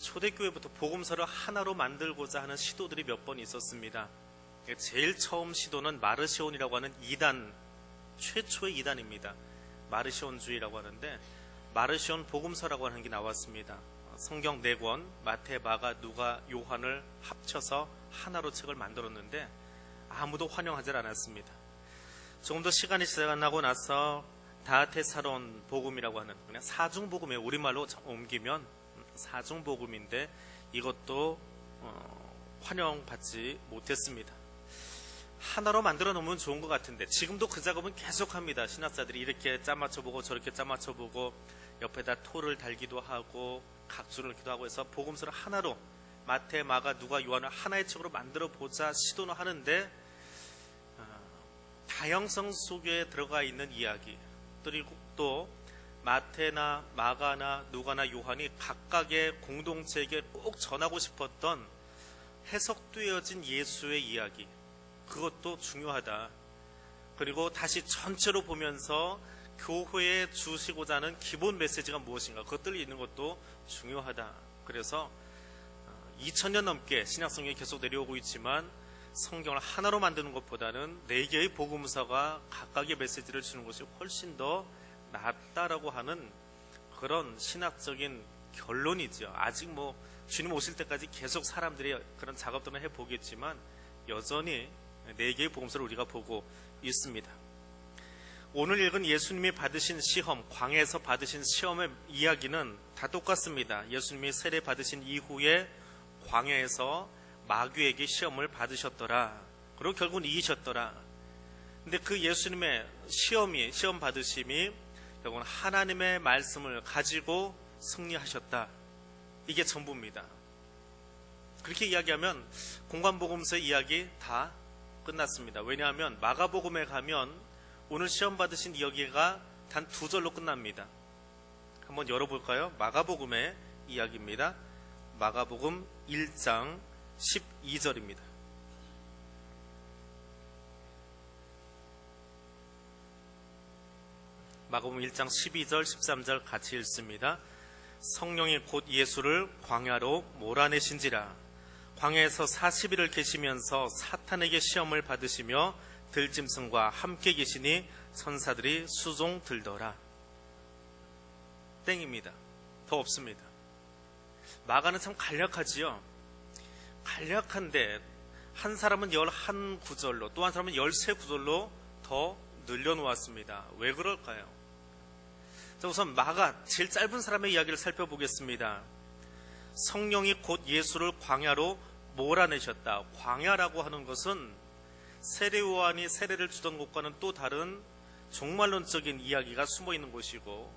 초대교회부터 복음서를 하나로 만들고자 하는 시도들이 몇 번 있었습니다. 제일 처음 시도는 마르시온이라고 하는 이단, 최초의 이단입니다. 마르시온주의라고 하는데 마르시온 복음서라고 하는 게 나왔습니다. 성경 4권, 마태, 마가, 누가, 요한을 합쳐서 하나로 책을 만들었는데 아무도 환영하지 않았습니다. 조금 더 시간이 지나고 나서 다테살론 복음이라고 하는, 그냥 사중복음에 우리말로 옮기면 사중복음인데 이것도 환영받지 못했습니다. 하나로 만들어 놓으면 좋은 것 같은데 지금도 그 작업은 계속합니다. 신학자들이 이렇게 짜맞춰보고 저렇게 짜맞춰보고 옆에다 토를 달기도 하고 각주를 넣기도 하고 해서 복음서를 하나로 마태, 마가, 누가, 요한을 하나의 책으로 만들어 보자 시도는 하는데 다양성 속에 들어가 있는 이야기, 그리고 또 마태나 마가나 누가나 요한이 각각의 공동체에게 꼭 전하고 싶었던 해석되어진 예수의 이야기, 그것도 중요하다. 그리고 다시 전체로 보면서 교회에 주시고자 하는 기본 메시지가 무엇인가, 그것들이 있는 것도 중요하다. 그래서 2000년 넘게 신약성경이 계속 내려오고 있지만 성경을 하나로 만드는 것보다는 4개의 복음서가 각각의 메시지를 주는 것이 훨씬 더 낫다라고 하는 그런 신학적인 결론이죠. 아직 주님 오실 때까지 계속 사람들이 그런 작업들을 해보겠지만 여전히 4개의 복음서를 우리가 보고 있습니다. 오늘 읽은 예수님이 받으신 시험, 광야에서 받으신 시험의 이야기는 다 똑같습니다. 예수님이 세례 받으신 이후에 광야에서 마귀에게 시험을 받으셨더라. 그리고 결국은 이기셨더라. 근데 그 예수님의 시험 받으심이 결국은 하나님의 말씀을 가지고 승리하셨다. 이게 전부입니다. 그렇게 이야기하면 공관복음서의 이야기 다 끝났습니다. 왜냐하면 마가복음에 가면 오늘 시험 받으신 이야기가 단 2절로 끝납니다. 한번 열어볼까요? 마가복음의 이야기입니다. 마가복음 1장 12절입니다. 마가복음 1장 12절 13절 같이 읽습니다. 성령이 곧 예수를 광야로 몰아내신지라. 광야에서 40일을 계시면서 사탄에게 시험을 받으시며 들짐승과 함께 계시니 천사들이 수종 들더라. 땡입니다. 더 없습니다. 마가는 참 간략하지요. 간략한데 한 사람은 11구절로 또 한 사람은 13구절로 더 늘려놓았습니다. 왜 그럴까요? 자, 우선 마가 제일 짧은 사람의 이야기를 살펴보겠습니다. 성령이 곧 예수를 광야로 몰아내셨다. 광야라고 하는 것은 세례요한이 세례를 주던 곳과는 또 다른 종말론적인 이야기가 숨어있는 곳이고,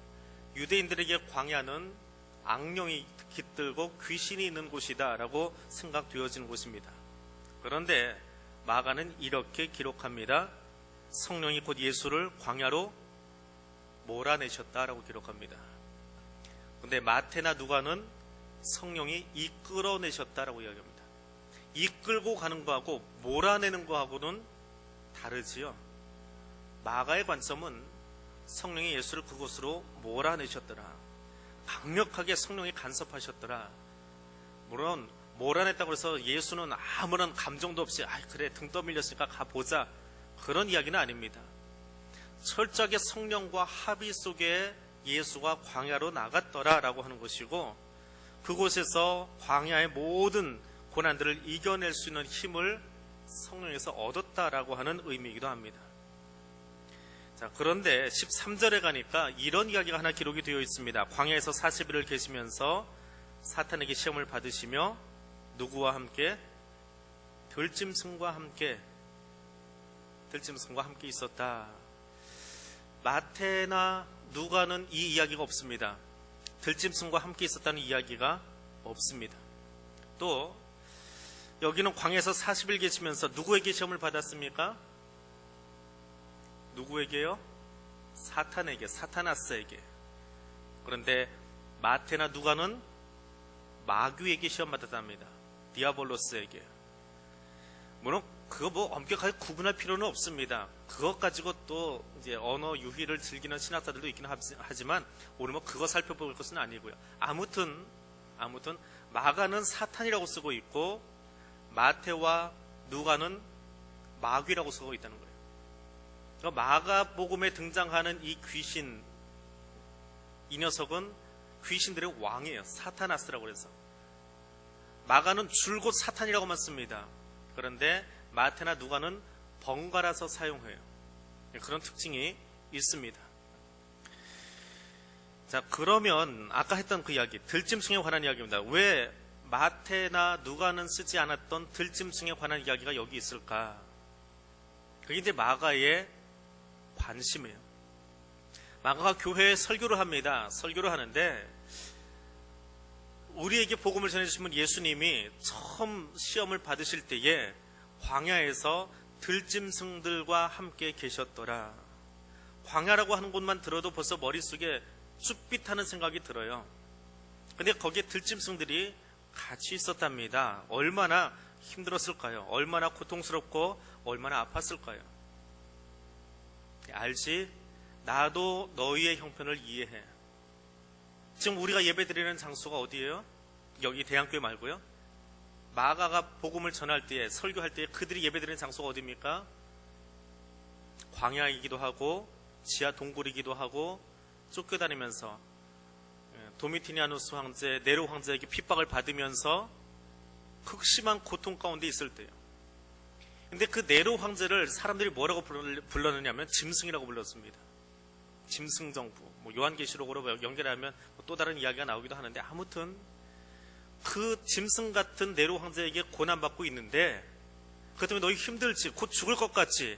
유대인들에게 광야는 악령이 깃들고 귀신이 있는 곳이다 라고 생각되어지는 곳입니다. 그런데 마가는 이렇게 기록합니다. 성령이 곧 예수를 광야로 몰아내셨다라고 기록합니다. 그런데 마태나 누가는 성령이 이끌어내셨다라고 이야기합니다. 이끌고 가는 거하고 몰아내는 거하고는 다르지요. 마가의 관점은 성령이 예수를 그곳으로 몰아내셨더라. 강력하게 성령이 간섭하셨더라. 물론 몰아냈다고 해서 예수는 아무런 감정도 없이 그래 등 떠밀렸으니까 가보자, 그런 이야기는 아닙니다. 철저하게 성령과 합의 속에 예수가 광야로 나갔더라라고 하는 것이고, 그곳에서 광야의 모든 고난들을 이겨낼 수 있는 힘을 성령에서 얻었다라고 하는 의미이기도 합니다. 자, 그런데 13절에 가니까 이런 이야기가 하나 기록이 되어 있습니다. 광야에서 40일을 계시면서 사탄에게 시험을 받으시며 누구와 함께? 들짐승과 함께 있었다. 마태나 누가는 이 이야기가 없습니다. 들짐승과 함께 있었다는 이야기가 없습니다. 또 여기는 광야에서 40일 계시면서 누구에게 시험을 받았습니까? 누구에게요? 사탄에게, 사타나스에게. 그런데 마태나 누가는 마귀에게 시험 받았답니다. 디아볼로스에게. 물론 그거 엄격하게 구분할 필요는 없습니다. 그것 가지고 또 이제 언어 유희를 즐기는 신학자들도 있기는 하지만 오늘 그거 살펴볼 것은 아니고요. 아무튼 마가는 사탄이라고 쓰고 있고 마태와 누가는 마귀라고 쓰고 있다는 거예요. 그러니까 마가복음에 등장하는 이 귀신, 이 녀석은 귀신들의 왕이에요. 사타나스라고 해서. 마가는 줄곧 사탄이라고만 씁니다. 그런데 마태나 누가는 번갈아서 사용해요. 그런 특징이 있습니다. 자, 그러면 아까 했던 그 이야기, 들짐승에 관한 이야기입니다. 왜 마태나 누가는 쓰지 않았던 들짐승에 관한 이야기가 여기 있을까? 그게 이제 마가의 관심이에요. 마가가 교회에 설교를 합니다. 설교를 하는데 우리에게 복음을 전해주시면 예수님이 처음 시험을 받으실 때에 광야에서 들짐승들과 함께 계셨더라. 광야라고 하는 곳만 들어도 벌써 머릿속에 쭈삣하는 생각이 들어요. 근데 거기에 들짐승들이 같이 있었답니다. 얼마나 힘들었을까요? 얼마나 고통스럽고 얼마나 아팠을까요? 알지? 나도 너희의 형편을 이해해. 지금 우리가 예배드리는 장소가 어디예요? 여기 대한교회 말고요. 마가가 복음을 전할 때에, 설교할 때에 그들이 예배드리는 장소가 어디입니까? 광야이기도 하고 지하 동굴이기도 하고 쫓겨다니면서 도미티니아누스 황제, 네로 황제에게 핍박을 받으면서 극심한 고통 가운데 있을 때예요. 근데 그 네로 황제를 사람들이 뭐라고 불렀느냐면 짐승이라고 불렀습니다. 짐승정부, 요한계시록으로 연결하면 또 다른 이야기가 나오기도 하는데, 아무튼 그 짐승 같은 네로 황제에게 고난받고 있는데, 그것 때문에 너희 힘들지, 곧 죽을 것 같지,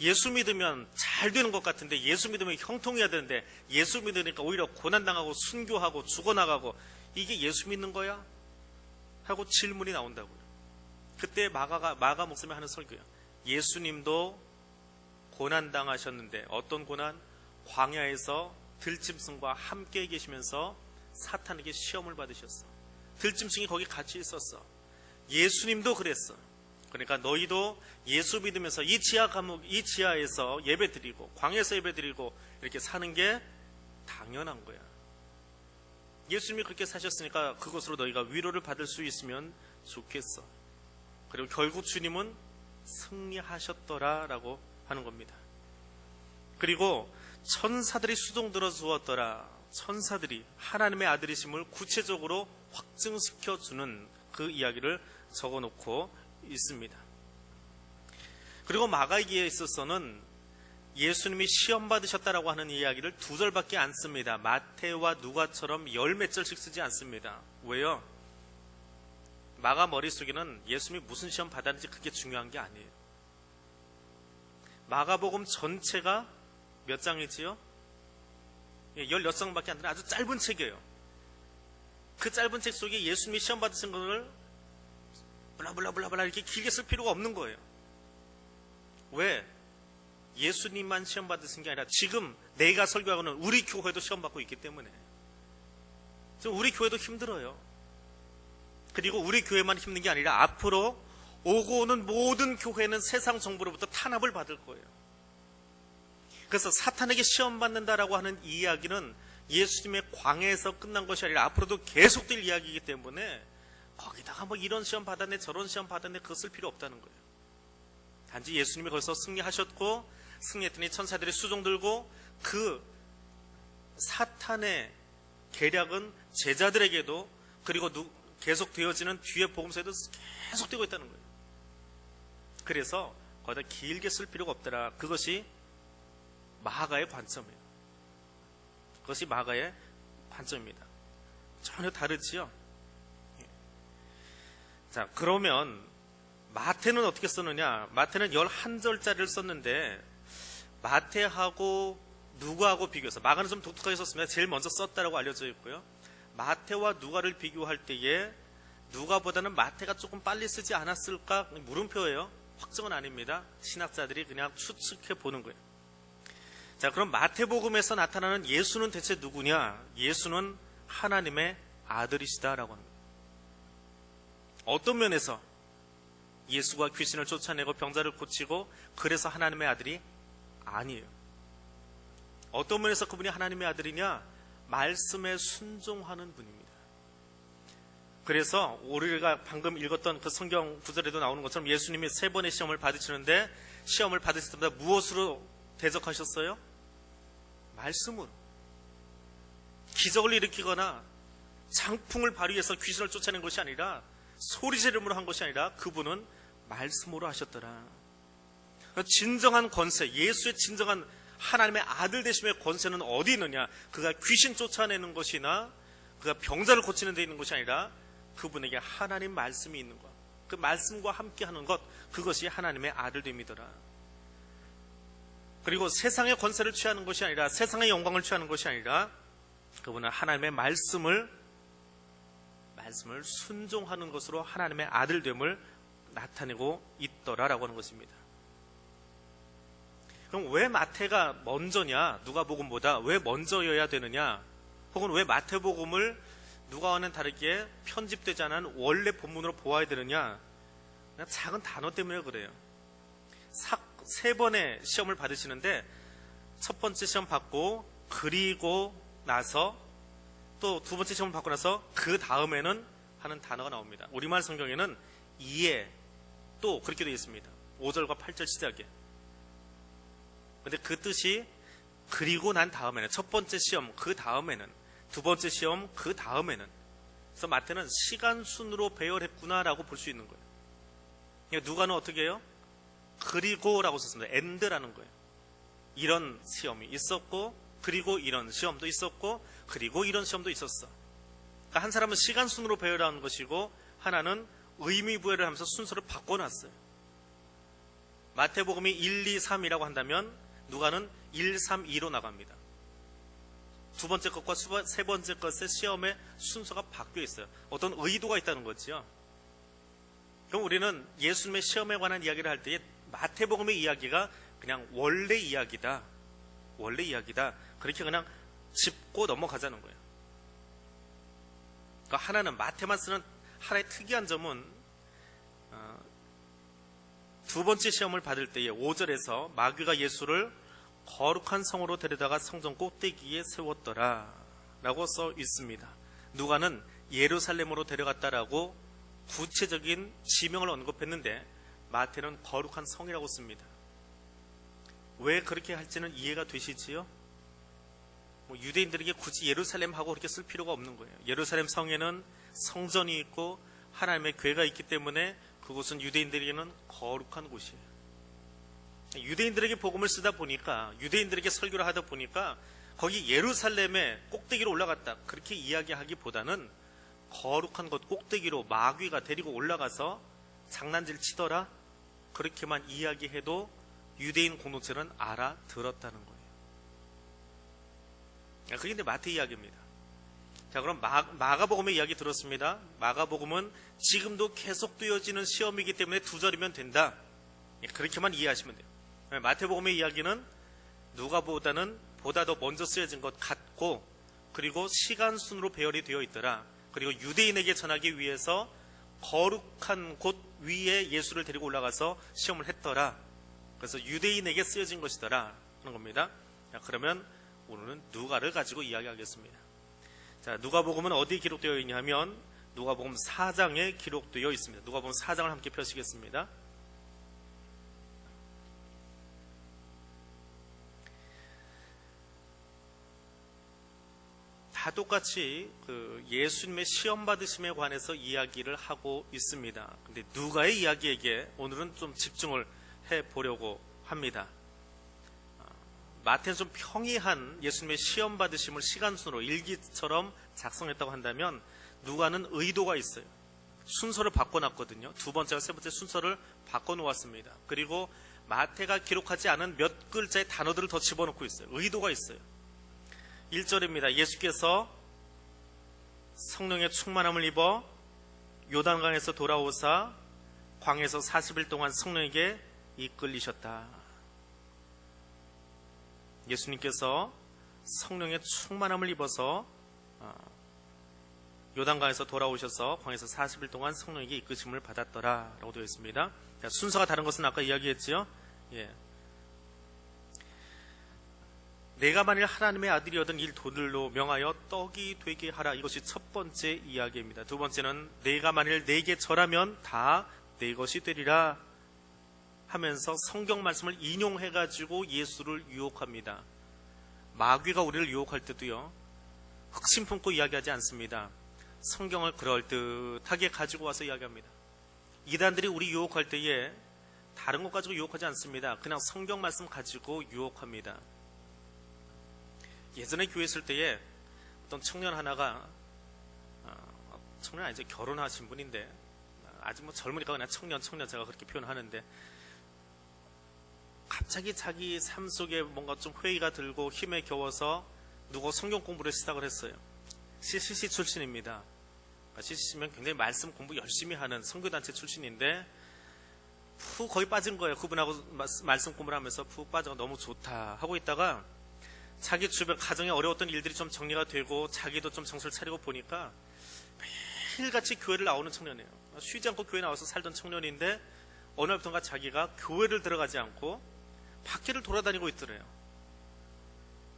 예수 믿으면 잘 되는 것 같은데, 예수 믿으면 형통해야 되는데, 예수 믿으니까 오히려 고난당하고 순교하고 죽어나가고, 이게 예수 믿는 거야? 하고 질문이 나온다고요. 그때 마가 목사님이 하는 설교예요. 예수님도 고난당하셨는데, 어떤 고난? 광야에서 들짐승과 함께 계시면서 사탄에게 시험을 받으셨어. 들짐승이 거기 같이 있었어. 예수님도 그랬어. 그러니까 너희도 예수 믿으면서 이 지하에서 예배드리고 광야에서 예배드리고 이렇게 사는 게 당연한 거야. 예수님이 그렇게 사셨으니까 그것으로 너희가 위로를 받을 수 있으면 좋겠어. 그리고 결국 주님은 승리하셨더라라고 하는 겁니다. 그리고 천사들이 수종들어 주었더라. 천사들이 하나님의 아들이심을 구체적으로 확증시켜주는 그 이야기를 적어놓고 있습니다. 그리고 마가이기에 있어서는 예수님이 시험 받으셨다라고 하는 이야기를 2절밖에 안 씁니다. 마태와 누가처럼 열 몇 절씩 쓰지 않습니다. 왜요? 마가 머릿속에는 예수님이 무슨 시험 받았는지 그게 중요한 게 아니에요. 마가복음 전체가 몇 장이지요? 16장밖에 안 되는 아주 짧은 책이에요. 그 짧은 책 속에 예수님이 시험 받으신 것을 블라블라블라블라 이렇게 길게 쓸 필요가 없는 거예요. 왜? 예수님만 시험 받으신 게 아니라 지금 내가 설교하고는 우리 교회도 시험 받고 있기 때문에 지금 우리 교회도 힘들어요. 그리고 우리 교회만 힘든 게 아니라 앞으로 오고 오는 모든 교회는 세상 정부로부터 탄압을 받을 거예요. 그래서 사탄에게 시험 받는다라고 하는 이 이야기는 예수님의 광야에서 끝난 것이 아니라 앞으로도 계속될 이야기이기 때문에 거기다가 이런 시험 받았네 저런 시험 받았네 그거 쓸 필요 없다는 거예요. 단지 예수님이 거기서 승리하셨고 승리했더니 천사들이 수종 들고 그 사탄의 계략은 제자들에게도 그리고 계속 되어지는 뒤에 복음서에도 계속되고 있다는 거예요. 그래서 거기다 길게 쓸 필요가 없더라. 그것이 마가의 관점이에요. 그것이 마가의 관점입니다. 전혀 다르지요. 자, 그러면 마태는 어떻게 썼느냐? 마태는 11절짜리를 썼는데 마태하고 누가하고 비교해서, 마가는 좀 독특하게 썼습니다. 제일 먼저 썼다라고 알려져 있고요. 마태와 누가를 비교할 때에 누가보다는 마태가 조금 빨리 쓰지 않았을까? 물음표예요. 확정은 아닙니다. 신학자들이 그냥 추측해 보는 거예요. 자, 그럼 마태복음에서 나타나는 예수는 대체 누구냐? 예수는 하나님의 아들이시다라고 합니다. 어떤 면에서 예수가 귀신을 쫓아내고 병자를 고치고 그래서 하나님의 아들이 아니에요. 어떤 면에서 그분이 하나님의 아들이냐? 말씀에 순종하는 분입니다. 그래서 우리가 방금 읽었던 그 성경 구절에도 나오는 것처럼 예수님이 3번의 시험을 받으시는데 시험을 받으실 때마다 무엇으로 대적하셨어요? 말씀으로. 기적을 일으키거나 장풍을 발휘해서 귀신을 쫓아낸 것이 아니라 소리 지름으로 한 것이 아니라 그분은 말씀으로 하셨더라. 진정한 권세, 예수의 진정한 하나님의 아들 되심의 권세는 어디 있느냐? 그가 귀신 쫓아내는 것이나 그가 병자를 고치는 데 있는 것이 아니라 그분에게 하나님 말씀이 있는 것, 그 말씀과 함께 하는 것, 그것이 하나님의 아들됨이더라. 그리고 세상의 권세를 취하는 것이 아니라, 세상의 영광을 취하는 것이 아니라 그분은 하나님의 말씀을 순종하는 것으로 하나님의 아들됨을 나타내고 있더라라고 하는 것입니다. 그럼 왜 마태가 먼저냐? 누가복음보다 왜 먼저여야 되느냐? 혹은 왜 마태복음을 누가와는 다르게 편집되지 않은 원래 본문으로 보아야 되느냐? 그냥 작은 단어 때문에 그래요. 3번의 시험을 받으시는데 첫 번째 시험 받고 그리고 나서 또 두 번째 시험을 받고 나서 그 다음에는 하는 단어가 나옵니다. 우리말 성경에는 이에 또 그렇게 되어 있습니다. 5절과 8절 시작에. 근데 그 뜻이 그리고 난 다음에는, 첫 번째 시험 그 다음에는, 두 번째 시험 그 다음에는. 그래서 마태는 시간 순으로 배열했구나라고 볼 수 있는 거예요. 누가는 어떻게 해요? 그리고라고 썼습니다. and라는 거예요. 이런 시험이 있었고, 그리고 이런 시험도 있었고, 그리고 이런 시험도 있었어. 그러니까 한 사람은 시간 순으로 배열하는 것이고, 하나는 의미 부여를 하면서 순서를 바꿔놨어요. 마태복음이 1, 2, 3이라고 한다면 누가는 1, 3, 2로 나갑니다. 두 번째 것과 세 번째 것의 시험의 순서가 바뀌어 있어요. 어떤 의도가 있다는 거지요. 그럼 우리는 예수님의 시험에 관한 이야기를 할 때에 마태복음의 이야기가 그냥 원래 이야기다, 그렇게 그냥 짚고 넘어가자는 거예요. 그러니까 하나는, 마태만 쓰는 하나의 특이한 점은 두 번째 시험을 받을 때에 5절에서 마귀가 예수를 거룩한 성으로 데려다가 성전 꼭대기에 세웠더라 라고 써 있습니다. 누가는 예루살렘으로 데려갔다라고 구체적인 지명을 언급했는데 마태는 거룩한 성이라고 씁니다. 왜 그렇게 할지는 이해가 되시지요? 유대인들에게 굳이 예루살렘하고 그렇게 쓸 필요가 없는 거예요. 예루살렘 성에는 성전이 있고 하나님의 궤가 있기 때문에 그곳은 유대인들에게는 거룩한 곳이에요. 유대인들에게 복음을 쓰다 보니까, 유대인들에게 설교를 하다 보니까 거기 예루살렘의 꼭대기로 올라갔다, 그렇게 이야기하기보다는 거룩한 곳 꼭대기로 마귀가 데리고 올라가서 장난질 치더라, 그렇게만 이야기해도 유대인 공동체는 알아들었다는 거예요. 그게 이제 마태 이야기입니다. 자, 그럼 마가복음의 이야기 들었습니다. 마가복음은 지금도 계속되어지는 시험이기 때문에 2절이면 된다, 그렇게만 이해하시면 돼요. 마태복음의 이야기는 누가보다는 보다 더 먼저 쓰여진 것 같고, 그리고 시간 순으로 배열이 되어 있더라. 그리고 유대인에게 전하기 위해서 거룩한 곳 위에 예수를 데리고 올라가서 시험을 했더라. 그래서 유대인에게 쓰여진 것이더라 하는 겁니다. 자, 그러면 오늘은 누가를 가지고 이야기하겠습니다. 자, 누가복음은 어디에 기록되어 있냐면 누가복음 4장에 기록되어 있습니다. 누가복음 4장을 함께 펴시겠습니다. 다 똑같이 예수님의 시험 받으심에 관해서 이야기를 하고 있습니다. 근데 누가의 이야기에게 오늘은 좀 집중을 해보려고 합니다. 마태는 좀 평이한 예수님의 시험 받으심을 시간순으로 일기처럼 작성했다고 한다면, 누가는 의도가 있어요. 순서를 바꿔놨거든요. 두 번째와 세 번째 순서를 바꿔놓았습니다. 그리고 마태가 기록하지 않은 몇 글자의 단어들을 더 집어넣고 있어요. 의도가 있어요. 1절입니다. 예수께서 성령의 충만함을 입어 요단강에서 돌아오사 광에서 40일 동안 성령에게 이끌리셨다. 예수님께서 성령의 충만함을 입어서 요단강에서 돌아오셔서 광에서 40일 동안 성령에게 이끄심을 받았더라 라고 되어 있습니다. 자, 순서가 다른 것은 아까 이야기했지요. 예. 내가 만일 하나님의 아들이어든 이 돌들로 명하여 떡이 되게 하라. 이것이 첫 번째 이야기입니다. 두 번째는 내가 만일 내게 절하면 다 내 것이 되리라 하면서 성경 말씀을 인용해가지고 예수를 유혹합니다. 마귀가 우리를 유혹할 때도요, 흑심 품고 이야기하지 않습니다. 성경을 그럴듯하게 가지고 와서 이야기합니다. 이단들이 우리 유혹할 때에 다른 것 가지고 유혹하지 않습니다. 그냥 성경 말씀 가지고 유혹합니다. 예전에 교회 있을 때에 어떤 청년 하나가, 청년 아니죠, 결혼하신 분인데, 아직 뭐 젊으니까 그냥 청년 제가 그렇게 표현하는데, 갑자기 자기 삶 속에 뭔가 좀 회의가 들고 힘에 겨워서 누구 성경 공부를 시작을 했어요. CCC 출신입니다. CCC면 굉장히 말씀 공부 열심히 하는 선교단체 출신인데 푹 거의 빠진 거예요. 그분하고 말씀 공부를 하면서 푹 빠져 너무 좋다 하고 있다가 자기 주변 가정에 어려웠던 일들이 좀 정리가 되고 자기도 좀 정신을 차리고 보니까 매일같이 교회를 나오는 청년이에요. 쉬지 않고 교회 나와서 살던 청년인데 어느 날부터가 자기가 교회를 들어가지 않고 밖에를 돌아다니고 있더래요.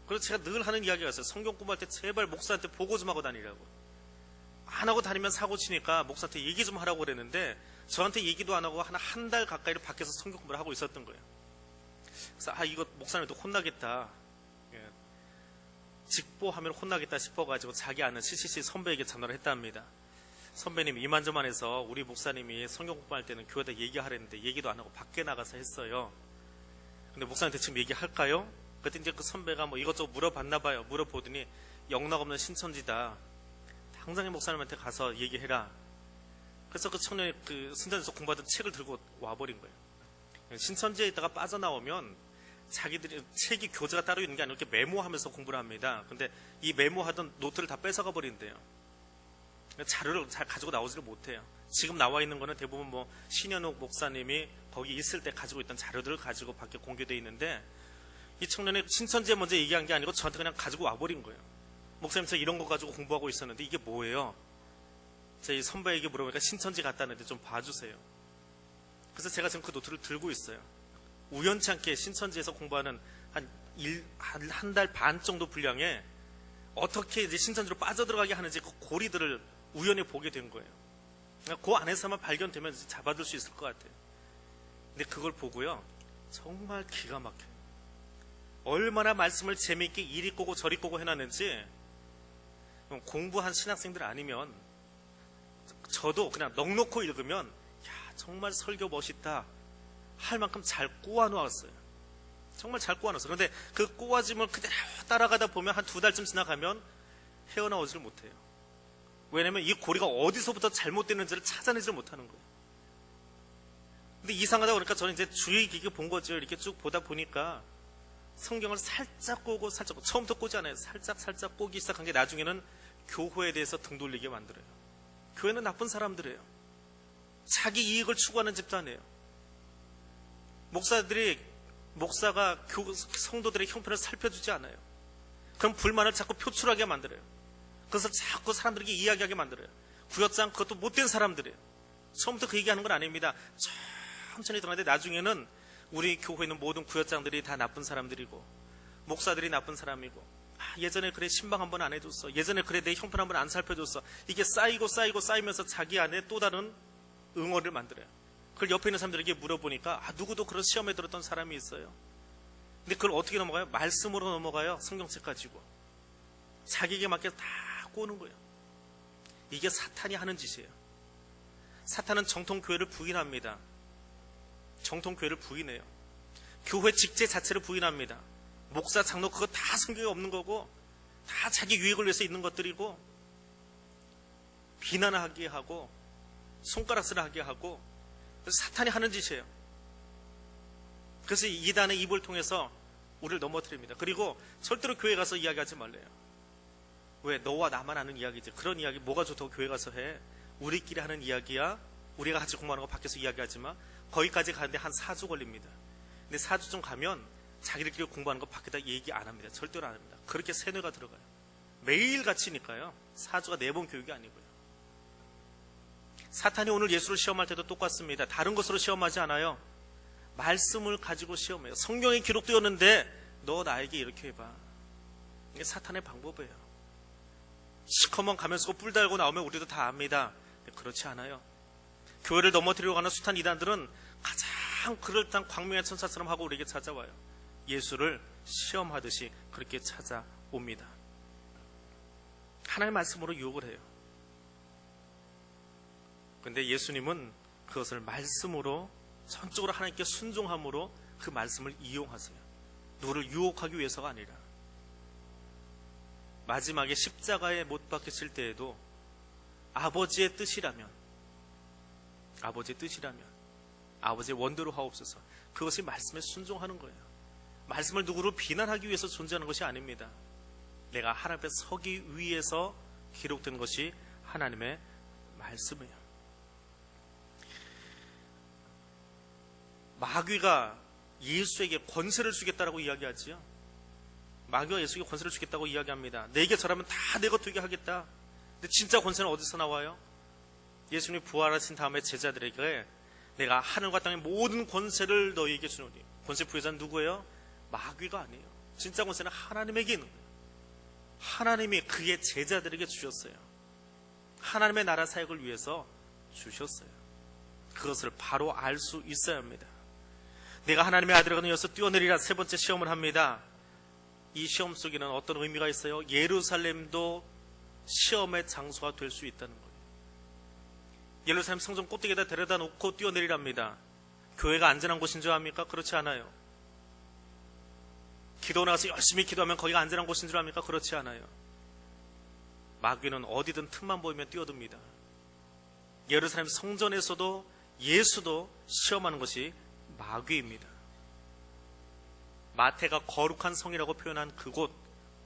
그래서 제가 늘 하는 이야기가 있어요. 성경 공부할 때 제발 목사한테 보고 좀 하고 다니라고. 안 하고 다니면 사고 치니까 목사한테 얘기 좀 하라고 그랬는데 저한테 얘기도 안 하고 한 달 가까이를 밖에서 성경 공부를 하고 있었던 거예요. 그래서 이거 목사님도 혼나겠다. 직보하면 혼나겠다 싶어가지고 자기 아는 CCC 선배에게 전화를 했답니다. 선배님 이만저만해서 우리 목사님이 성경 공부할 때는 교회에다 얘기하랬는데 얘기도 안 하고 밖에 나가서 했어요. 근데 목사님한테 지금 얘기할까요? 그때 이제 그 선배가 뭐 이것저것 물어봤나 봐요. 물어보더니 영락 없는 신천지다. 당장에 목사님한테 가서 얘기해라. 그래서 그 청년이 그 신천지에서 공부하던 책을 들고 와버린 거예요. 신천지에 있다가 빠져나오면 자기들이 책이 교재가 따로 있는 게 아니라 이렇게 메모하면서 공부를 합니다. 근데 이 메모하던 노트를 다 뺏어가 버린대요. 자료를 잘 가지고 나오지를 못해요. 지금 나와 있는 거는 대부분 뭐 신현욱 목사님이 거기 있을 때 가지고 있던 자료들을 가지고 밖에 공개되어 있는데 이 청년이 신천지에 먼저 얘기한 게 아니고 저한테 그냥 가지고 와버린 거예요. 목사님 저 이런 거 가지고 공부하고 있었는데 이게 뭐예요? 저희 선배에게 물어보니까 신천지 갔다는데 좀 봐주세요. 그래서 제가 지금 그 노트를 들고 있어요. 우연치 않게 신천지에서 공부하는 한 달 반 정도 분량에 어떻게 이제 신천지로 빠져들어가게 하는지 그 고리들을 우연히 보게 된 거예요. 그 안에서만 발견되면 잡아둘 수 있을 것 같아요. 근데 그걸 보고요, 정말 기가 막혀요. 얼마나 말씀을 재미있게 이리 꼬고 저리 꼬고 해놨는지 공부한 신학생들 아니면 저도 그냥 넋놓고 읽으면 야 정말 설교 멋있다 할 만큼 잘 꼬아놓았어요. 정말 잘 꼬아놨어요. 그런데 그 꼬아짐을 그대로 따라가다 보면 한 2달쯤 지나가면 헤어나오지를 못해요. 왜냐면 이 고리가 어디서부터 잘못됐는지를 찾아내지를 못하는 거예요. 근데 이상하다 그러니까 저는 이제 주의 깊게 본 거죠. 이렇게 쭉 보다 보니까 성경을 살짝 꼬고 살짝 처음부터 꼬지 않아요. 살짝 꼬기 시작한 게 나중에는 교회에 대해서 등 돌리게 만들어요. 교회는 나쁜 사람들이에요. 자기 이익을 추구하는 집단이에요. 목사가 성도들의 형편을 살펴주지 않아요. 그럼 불만을 자꾸 표출하게 만들어요. 그것을 자꾸 사람들에게 이야기하게 만들어요. 구역장 그것도 못된 사람들이에요. 처음부터 그 얘기하는 건 아닙니다. 천천히 들어가는데 나중에는 우리 교회는 모든 구역장들이 다 나쁜 사람들이고 목사들이 나쁜 사람이고 예전에 그래 신방 한번 안 해줬어. 예전에 그래 내 형편 한번 안 살펴줬어. 이게 쌓이면서 자기 안에 또 다른 응어를 만들어요. 그걸 옆에 있는 사람들에게 물어보니까 누구도 그런 시험에 들었던 사람이 있어요. 근데 그걸 어떻게 넘어가요? 말씀으로 넘어가요. 성경책 가지고 자기에게 맞게 다 꼬는 거예요. 이게 사탄이 하는 짓이에요. 사탄은 정통교회를 부인합니다. 정통교회를 부인해요. 교회 직제 자체를 부인합니다. 목사, 장로 그거 다 성경에 없는 거고 다 자기 유익을 위해서 있는 것들이고 비난하게 하고 손가락질 하게 하고 그래서 사탄이 하는 짓이에요. 그래서 이단의 입을 통해서 우리를 넘어뜨립니다. 그리고 절대로 교회 가서 이야기하지 말래요. 왜? 너와 나만 하는 이야기지. 그런 이야기 뭐가 좋다고 교회 가서 해. 우리끼리 하는 이야기야. 우리가 같이 공부하는 거 밖에서 이야기하지 마. 거기까지 가는데 한 4주 걸립니다. 근데 4주쯤 가면 자기들끼리 공부하는 거 밖에다 얘기 안 합니다. 절대로 안 합니다. 그렇게 세뇌가 들어가요. 매일같이니까요. 4주가 4번 교육이 아니고요. 사탄이 오늘 예수를 시험할 때도 똑같습니다. 다른 것으로 시험하지 않아요. 말씀을 가지고 시험해요. 성경에 기록되었는데 너 나에게 이렇게 해봐. 이게 사탄의 방법이에요. 시커먼 가면 쓰고 뿔 달고 나오면 우리도 다 압니다. 그렇지 않아요. 교회를 넘어뜨리려고 하는 숱한 이단들은 가장 그럴듯한 광명의 천사처럼 하고 우리에게 찾아와요. 예수를 시험하듯이 그렇게 찾아옵니다. 하나님의 말씀으로 유혹을 해요. 그런데 예수님은 그것을 말씀으로 전적으로 하나님께 순종함으로 그 말씀을 이용하세요. 누구를 유혹하기 위해서가 아니라 마지막에 십자가에 못 박히실 때에도 아버지의 뜻이라면 아버지의 원대로 하옵소서, 그것이 말씀에 순종하는 거예요. 말씀을 누구로 비난하기 위해서 존재하는 것이 아닙니다. 내가 하나님 앞에 서기 위해서 기록된 것이 하나님의 말씀이에요. 마귀가 예수에게 권세를 주겠다라고 이야기하지요. 마귀가 예수에게 권세를 주겠다고 이야기합니다. 내게 절하면 다 내 것 되게 하겠다. 근데 진짜 권세는 어디서 나와요? 예수님이 부활하신 다음에 제자들에게 내가 하늘과 땅의 모든 권세를 너희에게 주노니. 권세 부여자는 누구예요? 마귀가 아니에요. 진짜 권세는 하나님에게 있는 거예요. 하나님이 그의 제자들에게 주셨어요. 하나님의 나라 사역을 위해서 주셨어요. 그것을 바로 알 수 있어야 합니다. 내가 하나님의 아들이거든 여기서 뛰어내리라 세 번째 시험을 합니다. 이 시험 속에는 어떤 의미가 있어요? 예루살렘도 시험의 장소가 될 수 있다는 거예요. 예루살렘 성전 꼭대기에다 데려다 놓고 뛰어내리랍니다. 교회가 안전한 곳인 줄 압니까? 그렇지 않아요. 기도 나가서 열심히 기도하면 거기가 안전한 곳인 줄 압니까? 그렇지 않아요. 마귀는 어디든 틈만 보이면 뛰어듭니다. 예루살렘 성전에서도 예수도 시험하는 것이 마귀입니다. 마태가 거룩한 성이라고 표현한 그곳,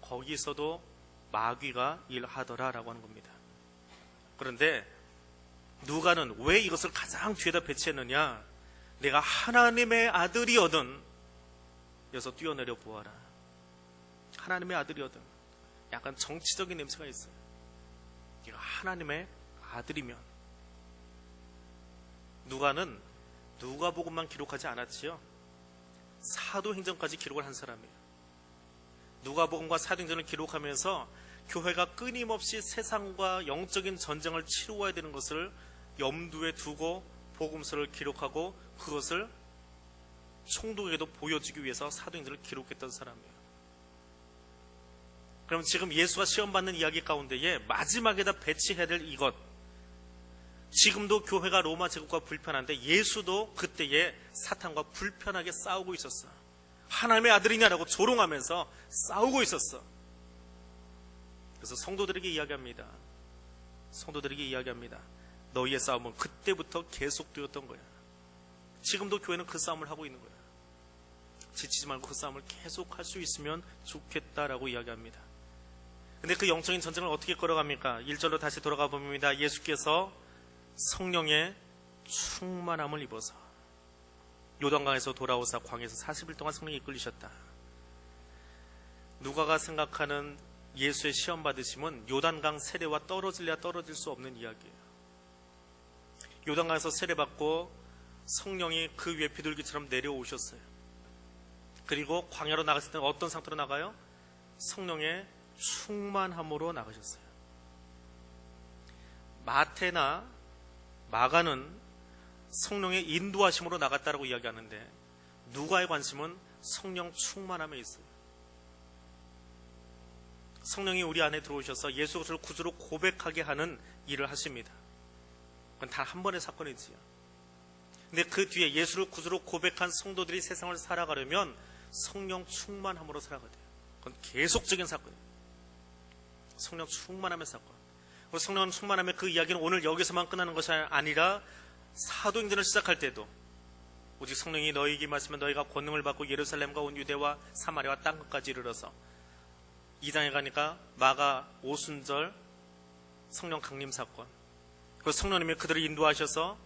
거기서도 마귀가 일하더라라고 하는 겁니다. 그런데 누가는 왜 이것을 가장 뒤에다 배치했느냐? 내가 하나님의 아들이거든 여기서 뛰어내려 보아라. 하나님의 아들이거든. 약간 정치적인 냄새가 있어요. 네가 하나님의 아들이면. 누가는 누가복음만 기록하지 않았지요. 사도행전까지 기록을 한 사람이에요. 누가복음과 사도행전을 기록하면서 교회가 끊임없이 세상과 영적인 전쟁을 치루어야 되는 것을 염두에 두고 복음서를 기록하고 그것을 총독에게도 보여주기 위해서 사도행전을 기록했던 사람이에요. 그럼 지금 예수가 시험받는 이야기 가운데에 마지막에다 배치해야 될 이것, 지금도 교회가 로마 제국과 불편한데 예수도 그때에 사탄과 불편하게 싸우고 있었어. 하나님의 아들이냐라고 조롱하면서 싸우고 있었어. 그래서 성도들에게 이야기합니다. 너희의 싸움은 그때부터 계속되었던 거야. 지금도 교회는 그 싸움을 하고 있는 거야. 지치지 말고 그 싸움을 계속할 수 있으면 좋겠다라고 이야기합니다. 근데 그 영적인 전쟁을 어떻게 걸어갑니까? 1절로 다시 돌아가 봅니다. 예수께서 성령의 충만함을 입어서 요단강에서 돌아오사 광야에서 40일 동안 성령이 이끌리셨다. 누가가 생각하는 예수의 시험 받으심은 요단강 세례와 떨어질래야 떨어질 수 없는 이야기예요. 요단강에서 세례받고 성령이 그 위에 비둘기처럼 내려오셨어요. 그리고 광야로 나갔을 때는 어떤 상태로 나가요? 성령의 충만함으로 나가셨어요. 마태나 마가는 성령의 인도하심으로 나갔다라고 이야기하는데 누가의 관심은 성령 충만함에 있어요. 성령이 우리 안에 들어오셔서 예수 그리스도를 구주로 고백하게 하는 일을 하십니다. 그건 단 한 번의 사건이지요. 근데 그 뒤에 예수를 구주로 고백한 성도들이 세상을 살아가려면 성령 충만함으로 살아가야 돼요. 그건 계속적인 사건이에요. 성령 충만함의 사건. 그리고 성령 충만함의 그 이야기는 오늘 여기서만 끝나는 것이 아니라 사도행전을 시작할 때도 오직 성령이 너희에게 임하시면 너희가 권능을 받고 예루살렘과 온 유대와 사마리아와 땅끝까지 이르러서 2장에 가니까 마가 오순절 성령 강림 사건, 그 성령님이 그들을 인도하셔서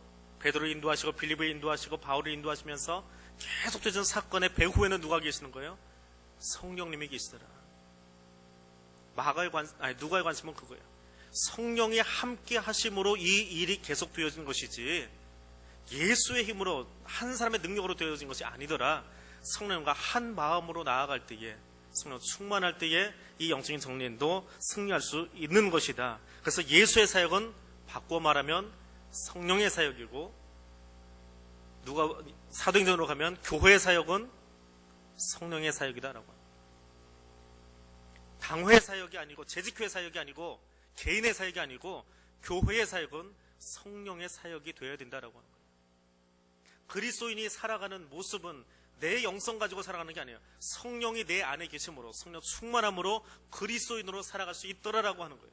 베드로를 인도하시고 빌립을 인도하시고 바울을 인도하시면서 계속되는 사건의 배후에는 누가 계시는 거예요? 성령님이 계시더라. 누가의 관심은 그거예요. 성령이 함께 하심으로 이 일이 계속 되어진 것이지 예수의 힘으로 한 사람의 능력으로 되어진 것이 아니더라. 성령과 한 마음으로 나아갈 때에 성령 충만할 때에 이 영적인 정리도 승리할 수 있는 것이다. 그래서 예수의 사역은 바꿔 말하면 성령의 사역이고, 누가 사도행전으로 가면 교회의 사역은 성령의 사역이다라고 합니다. 당회의 사역이 아니고, 재직교회 사역이 아니고, 개인의 사역이 아니고, 교회의 사역은 성령의 사역이 되어야 된다라고 하는 거예요. 그리스도인이 살아가는 모습은 내 영성 가지고 살아가는 게 아니에요. 성령이 내 안에 계심으로, 성령 충만함으로 그리스도인으로 살아갈 수 있더라라고 하는 거예요.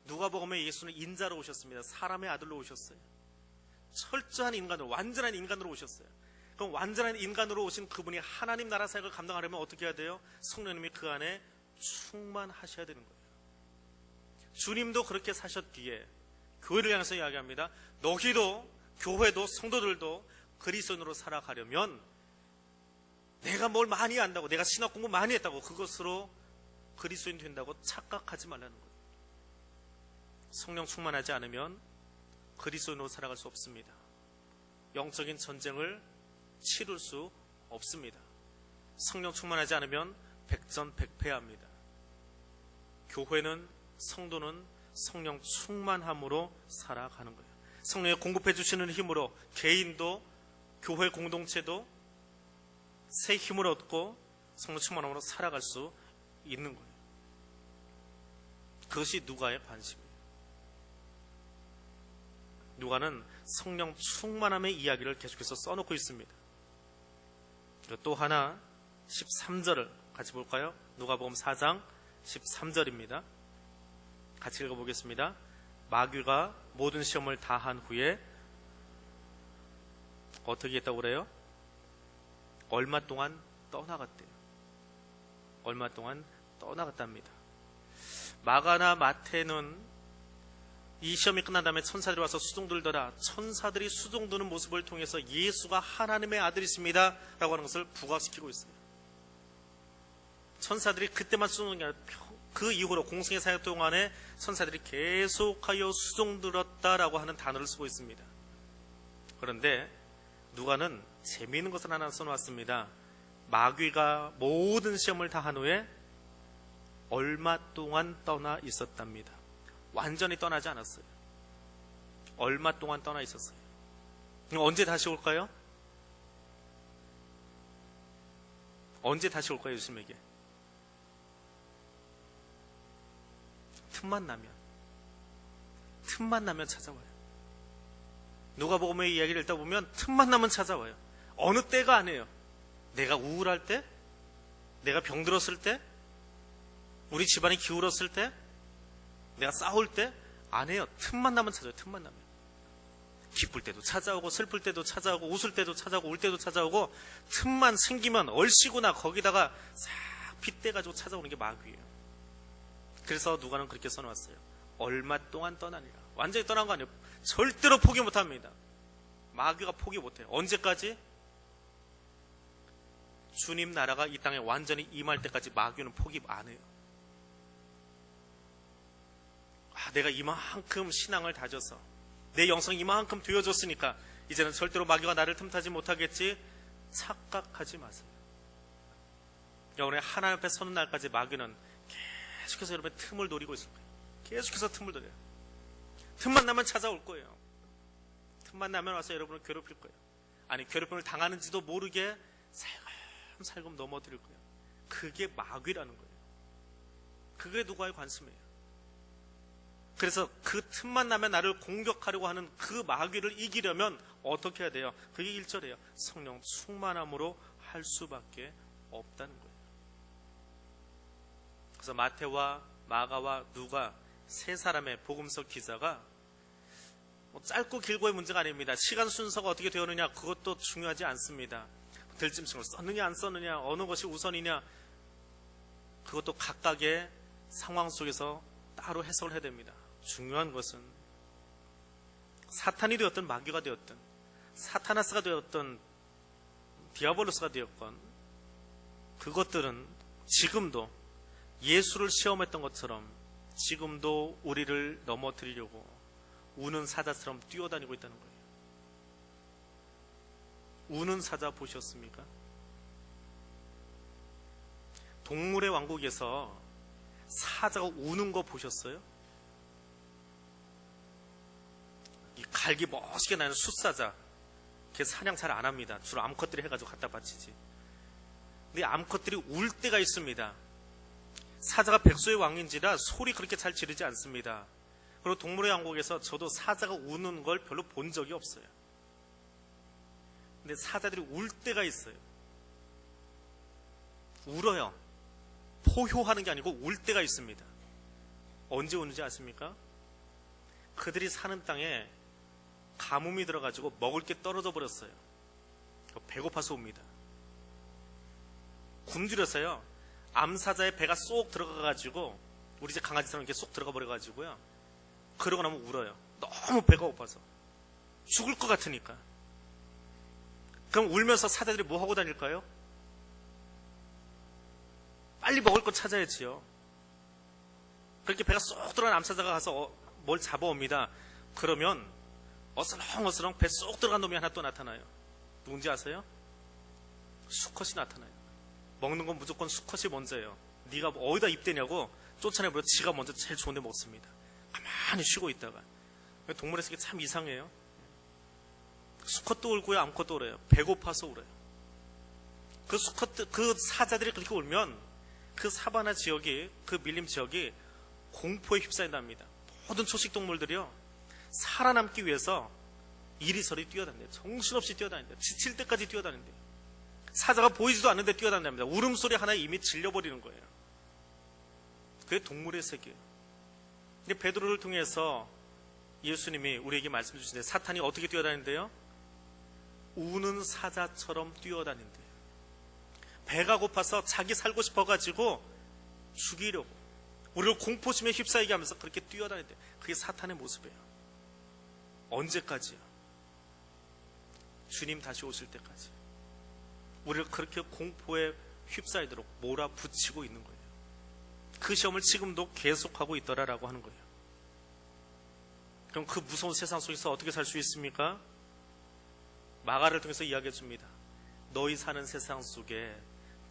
누가복음에 예수는 인자로 오셨습니다. 사람의 아들로 오셨어요. 철저한 인간으로, 완전한 인간으로 오셨어요. 그럼 완전한 인간으로 오신 그분이 하나님 나라 사역을 감당하려면 어떻게 해야 돼요? 성령님이 그 안에 충만하셔야 되는 거예요. 주님도 그렇게 사셨기에 교회를 향해서 이야기합니다. 너희도, 교회도, 성도들도 그리스도인으로 살아가려면 내가 뭘 많이 안다고, 내가 신학 공부 많이 했다고 그것으로 그리스도인 된다고 착각하지 말라는 거예요. 성령 충만하지 않으면 그리스도인으로 살아갈 수 없습니다. 영적인 전쟁을 치룰 수 없습니다. 성령 충만하지 않으면 백전백패합니다. 교회는, 성도는 성령 충만함으로 살아가는 거예요. 성령이 공급해 주시는 힘으로 개인도, 교회 공동체도 새 힘을 얻고 성령 충만함으로 살아갈 수 있는 거예요. 그것이 누가의 관심이에요. 누가는 성령 충만함의 이야기를 계속해서 써놓고 있습니다. 그리고 또 하나 13절을 같이 볼까요? 누가복음 4장 13절입니다. 같이 읽어보겠습니다. 마귀가 모든 시험을 다 한 후에 어떻게 했다고 그래요? 얼마 동안 떠나갔대요. 얼마 동안 떠나갔답니다. 마가나 마태는 이 시험이 끝난 다음에 천사들이 와서 수종 들더라, 천사들이 수종 드는 모습을 통해서 예수가 하나님의 아들이십니다 라고 하는 것을 부각시키고 있어요. 천사들이 그때만 수종 드는 게 아니라 그 이후로 공생의 사역 동안에 천사들이 계속하여 수종 들었다라고 하는 단어를 쓰고 있습니다. 그런데 누가는 재미있는 것을 하나 써놓았습니다. 마귀가 모든 시험을 다 한 후에 얼마 동안 떠나 있었답니다. 완전히 떠나지 않았어요. 얼마 동안 떠나 있었어요. 언제 다시 올까요? 언제 다시 올까요, 예수님에게? 틈만 나면 찾아와요. 누가복음의 이야기를 읽다 보면 틈만 나면 찾아와요. 어느 때가 아니에요. 내가 우울할 때, 내가 병들었을 때, 우리 집안이 기울었을 때, 내가 싸울 때 안 해요. 틈만 나면 찾아요. 틈만 나면. 기쁠 때도 찾아오고, 슬플 때도 찾아오고, 웃을 때도 찾아오고, 울 때도 찾아오고, 틈만 생기면 얼씨구나 거기다가 싹 빗대가지고 찾아오는 게 마귀예요. 그래서 누가는 그렇게 써놓았어요. 얼마 동안 떠나니라. 완전히 떠난 거 아니에요. 절대로 포기 못합니다. 마귀가 포기 못해요. 언제까지? 주님 나라가 이 땅에 완전히 임할 때까지 마귀는 포기 안 해요. 내가 이만큼 신앙을 다져서 내 영성이 이만큼 되어졌으니까 이제는 절대로 마귀가 나를 틈타지 못하겠지, 착각하지 마세요. 여러분의 하나님 앞에 서는 날까지 마귀는 계속해서 여러분의 틈을 노리고 있을 거예요. 계속해서 틈을 노려요. 틈만 나면 찾아올 거예요. 틈만 나면 와서 여러분을 괴롭힐 거예요. 아니, 괴롭힘을 당하는지도 모르게 살금살금 넘어뜨릴 거예요. 그게 마귀라는 거예요. 그게 누가의 관심이에요. 그래서 그 틈만 나면 나를 공격하려고 하는 그 마귀를 이기려면 어떻게 해야 돼요? 그게 1절이에요. 성령 충만함으로 할 수밖에 없다는 거예요. 그래서 마태와 마가와 누가 세 사람의 복음서 기자가 짧고 길고의 문제가 아닙니다. 시간 순서가 어떻게 되었느냐, 그것도 중요하지 않습니다. 들짐승을 썼느냐 안 썼느냐, 어느 것이 우선이냐, 그것도 각각의 상황 속에서 따로 해석을 해야 됩니다. 중요한 것은 사탄이 되었든 마귀가 되었든, 사타나스가 되었든 디아볼로스가 되었건, 그것들은 지금도 예수를 시험했던 것처럼 지금도 우리를 넘어뜨리려고 우는 사자처럼 뛰어다니고 있다는 거예요. 우는 사자 보셨습니까? 동물의 왕국에서 사자가 우는 거 보셨어요? 이 갈기 멋있게 나는 숫사자, 걔 사냥 잘 안 합니다. 주로 암컷들이 해가지고 갖다 바치지. 근데 암컷들이 울 때가 있습니다. 사자가 백소의 왕인지라 소리 그렇게 잘 지르지 않습니다. 그리고 동물의 왕국에서 저도 사자가 우는 걸 별로 본 적이 없어요. 근데 사자들이 울 때가 있어요. 울어요. 포효하는 게 아니고 울 때가 있습니다. 언제 우는지 아십니까? 그들이 사는 땅에 가뭄이 들어가지고 먹을 게 떨어져 버렸어요. 배고파서 웁니다. 굶주려서요. 암사자의 배가 쏙 들어가가지고 우리 집 강아지처럼 이렇게 쏙 들어가 버려가지고요. 그러고 나면 울어요. 너무 배가 고파서. 죽을 것 같으니까. 그럼 울면서 사자들이 뭐 하고 다닐까요? 빨리 먹을 거 찾아야지요. 그렇게 배가 쏙 들어간 암사자가 가서 뭘 잡아옵니다. 그러면 어슬렁어슬렁 배 쏙 들어간 놈이 하나 또 나타나요. 누군지 아세요? 수컷이 나타나요. 먹는 건 무조건 수컷이 먼저예요. 네가 어디다 입대냐고 쫓아내버려. 지가 먼저 제일 좋은 데 먹습니다. 가만히 쉬고 있다가. 동물의 세계 참 이상해요. 수컷도 울고요, 암컷도 울어요. 배고파서 울어요. 그 사자들이 그렇게 울면 그 사바나 지역이, 그 밀림 지역이 공포에 휩싸인답니다. 모든 초식 동물들이요, 살아남기 위해서 이리저리 뛰어다닌대요. 정신없이 뛰어다닌대요. 지칠 때까지 뛰어다닌대요. 사자가 보이지도 않는데 뛰어다닌답니다. 울음소리 하나에 이미 질려버리는 거예요. 그게 동물의 세계예요. 근데 베드로를 통해서 예수님이 우리에게 말씀 주시는데, 사탄이 어떻게 뛰어다닌대요? 우는 사자처럼 뛰어다닌대요. 배가 고파서 자기 살고 싶어가지고 죽이려고, 우리를 공포심에 휩싸이게 하면서 그렇게 뛰어다닌대요. 그게 사탄의 모습이에요. 언제까지요? 주님 다시 오실 때까지 우리를 그렇게 공포에 휩싸이도록 몰아붙이고 있는 거예요. 그 시험을 지금도 계속하고 있더라라고 하는 거예요. 그럼 그 무서운 세상 속에서 어떻게 살 수 있습니까? 마가를 통해서 이야기해 줍니다. 너희 사는 세상 속에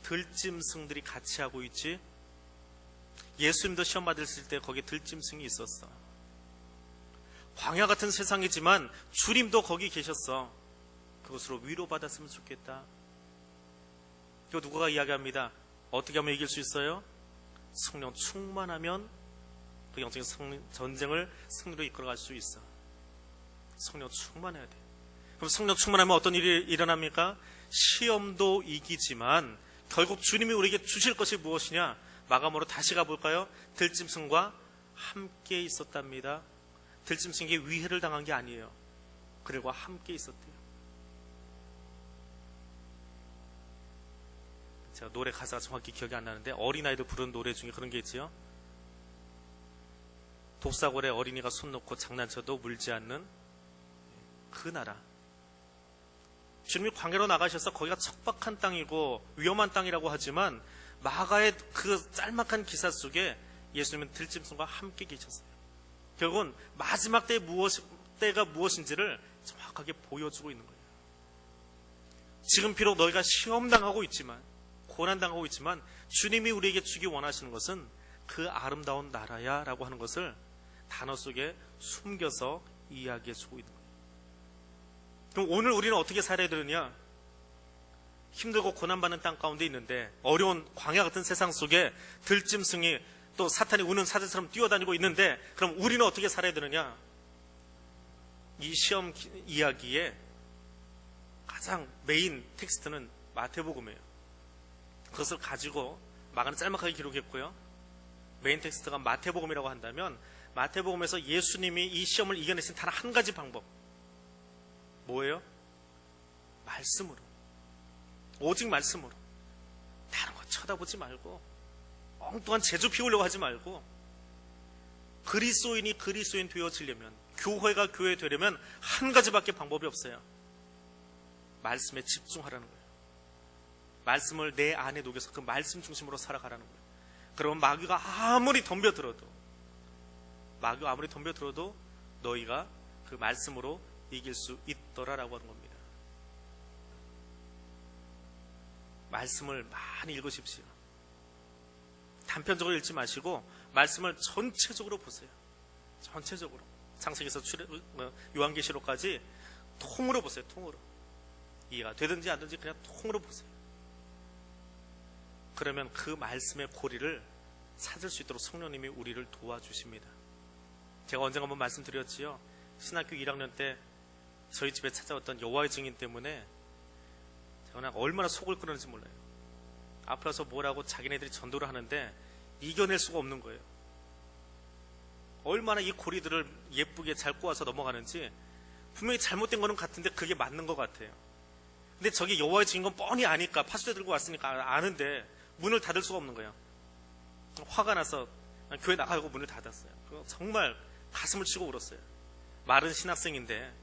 들짐승들이 같이 하고 있지? 예수님도 시험 받으실 때 거기에 들짐승이 있었어. 광야 같은 세상이지만 주님도 거기 계셨어. 그것으로 위로받았으면 좋겠다. 또 누가 이야기합니다. 어떻게 하면 이길 수 있어요? 성령 충만하면 그 영적인 전쟁을 승리로 이끌어갈 수 있어. 성령 충만해야 돼. 그럼 성령 충만하면 어떤 일이 일어납니까? 시험도 이기지만 결국 주님이 우리에게 주실 것이 무엇이냐? 마감으로 다시 가볼까요? 들짐승과 함께 있었답니다. 들짐승에게 위해를 당한 게 아니에요. 그들과 함께 있었대요. 제가 노래 가사가 정확히 기억이 안 나는데 어린아이들 부르는 노래 중에 그런 게 있지요. 독사골에 어린이가 손 놓고 장난쳐도 물지 않는 그 나라. 주님이 광야로 나가셔서 거기가 척박한 땅이고 위험한 땅이라고 하지만 마가의 그 짤막한 기사 속에 예수님은 들짐승과 함께 계셨어요. 결국은 마지막 때가 무엇인지를 정확하게 보여주고 있는 거예요. 지금 비록 너희가 시험당하고 있지만, 고난당하고 있지만 주님이 우리에게 주기 원하시는 것은 그 아름다운 나라야 라고 하는 것을 단어 속에 숨겨서 이야기해 주고 있는 거예요. 그럼 오늘 우리는 어떻게 살아야 되느냐? 힘들고 고난받는 땅 가운데 있는데, 어려운 광야 같은 세상 속에 들짐승이 또 사탄이 우는 사자처럼 뛰어다니고 있는데, 그럼 우리는 어떻게 살아야 되느냐? 이 시험 이야기의 가장 메인 텍스트는 마태복음이에요. 그것을 가지고 마가는 짤막하게 기록했고요. 메인 텍스트가 마태복음이라고 한다면 마태복음에서 예수님이 이 시험을 이겨내신 단 한 가지 방법, 뭐예요? 말씀으로, 오직 말씀으로. 다른 거 쳐다보지 말고, 엉뚱한 재주 피우려고 하지 말고, 그리스도인이 그리스도인 되어지려면, 교회가 교회 되려면 한 가지밖에 방법이 없어요. 말씀에 집중하라는 거예요. 말씀을 내 안에 녹여서 그 말씀 중심으로 살아가라는 거예요. 그러면 마귀가 아무리 덤벼들어도 너희가 그 말씀으로 이길 수 있더라라고 하는 겁니다. 말씀을 많이 읽으십시오. 단편적으로 읽지 마시고 말씀을 전체적으로 보세요. 전체적으로. 창세기에서 요한계시록까지 통으로 보세요. 통으로. 이해가 되든지 안 되든지 그냥 통으로 보세요. 그러면 그 말씀의 고리를 찾을 수 있도록 성령님이 우리를 도와주십니다. 제가 언젠가 한번 말씀드렸지요. 신학교 1학년 때 저희 집에 찾아왔던 여호와의 증인 때문에 제가 얼마나 속을 끓였는지 몰라요. 앞으로서 뭐라고 자기네들이 전도를 하는데 이겨낼 수가 없는 거예요. 얼마나 이 고리들을 예쁘게 잘 꼬아서 넘어가는지 분명히 잘못된 거는 같은데 그게 맞는 것 같아요. 근데 저기 여호와의 증인 건 뻔히 아니까 파수대 들고 왔으니까 아는데 문을 닫을 수가 없는 거예요. 화가 나서 교회 나가고 문을 닫았어요. 정말 가슴을 치고 울었어요. 마른 신학생인데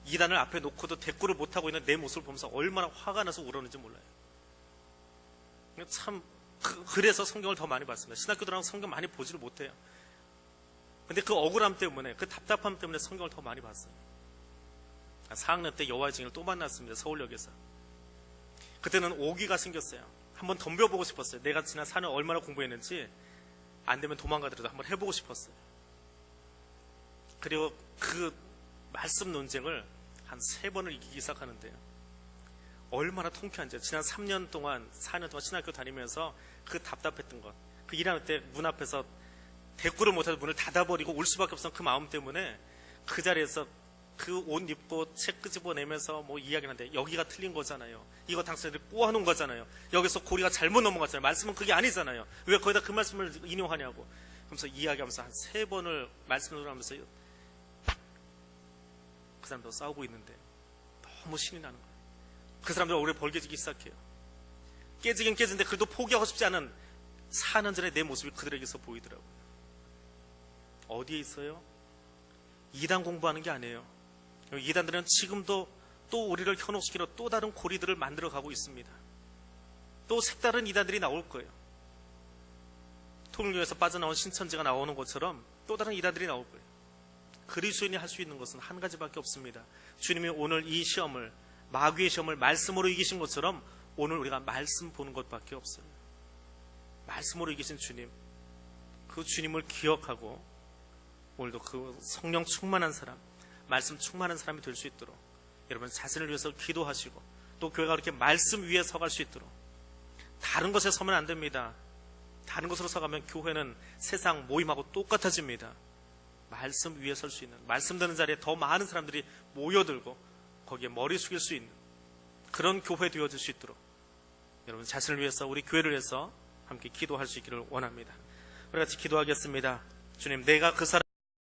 이단을 앞에 놓고도 대꾸를 못하고 있는 내 모습을 보면서 얼마나 화가 나서 울었는지 몰라요. 참 그래서 성경을 더 많이 봤습니다. 신학교들하고 성경 많이 보지를 못해요. 근데 그 억울함 때문에, 그 답답함 때문에 성경을 더 많이 봤어요. 4학년 때 여호와의 증인을 또 만났습니다. 서울역에서. 그때는 오기가 생겼어요. 한번 덤벼보고 싶었어요. 내가 지난 4년 얼마나 공부했는지 안 되면 도망가더라도 한번 해보고 싶었어요. 그리고 그 말씀 논쟁을 한 3번을 이기기 시작하는데요. 얼마나 통쾌한지. 지난 3년 동안 4년 동안 신학교 다니면서 그 답답했던 것, 그 1학년 때 문 앞에서 대꾸를 못해서 문을 닫아버리고 울 수밖에 없었던 그 마음 때문에 그 자리에서 그 옷 입고 책 끄집어내면서 뭐 이야기를 하는데 여기가 틀린 거잖아요. 이거 당신들이 꼬아놓은 거잖아요. 여기서 고리가 잘못 넘어갔잖아요. 말씀은 그게 아니잖아요. 왜 거기다 그 말씀을 인용하냐고. 그러면서 이야기하면서 한 3번을 말씀을 하면서 그 사람들하고 싸우고 있는데 너무 신이 나는 거예요. 그 사람들 얼굴에 벌개지기 시작해요. 깨지긴 깨지는데 그래도 포기하고 싶지 않은 4년 전에 내 모습이 그들에게서 보이더라고요. 어디에 있어요? 이단 공부하는 게 아니에요. 이단들은 지금도 또 우리를 현혹시키러 또 다른 고리들을 만들어 가고 있습니다. 또 색다른 이단들이 나올 거예요. 통일교에서 빠져나온 신천지가 나오는 것처럼 또 다른 이단들이 나올 거예요. 그리스도인이 할 수 있는 것은 한 가지밖에 없습니다. 주님이 오늘 이 시험을, 마귀의 시험을 말씀으로 이기신 것처럼 오늘 우리가 말씀 보는 것밖에 없어요. 말씀으로 이기신 주님, 그 주님을 기억하고 오늘도 그 성령 충만한 사람, 말씀 충만한 사람이 될 수 있도록 여러분 자신을 위해서 기도하시고 또 교회가 그렇게 말씀 위에 서갈 수 있도록. 다른 것에 서면 안 됩니다. 다른 것으로 서가면 교회는 세상 모임하고 똑같아집니다. 말씀 위에 설 수 있는, 말씀 듣는 자리에 더 많은 사람들이 모여들고 거기에 머리 숙일 수 있는 그런 교회 되어질 수 있도록 여러분 자신을 위해서, 우리 교회를 위해서 함께 기도할 수 있기를 원합니다. 우리 같이 기도하겠습니다. 주님, 내가 그 사람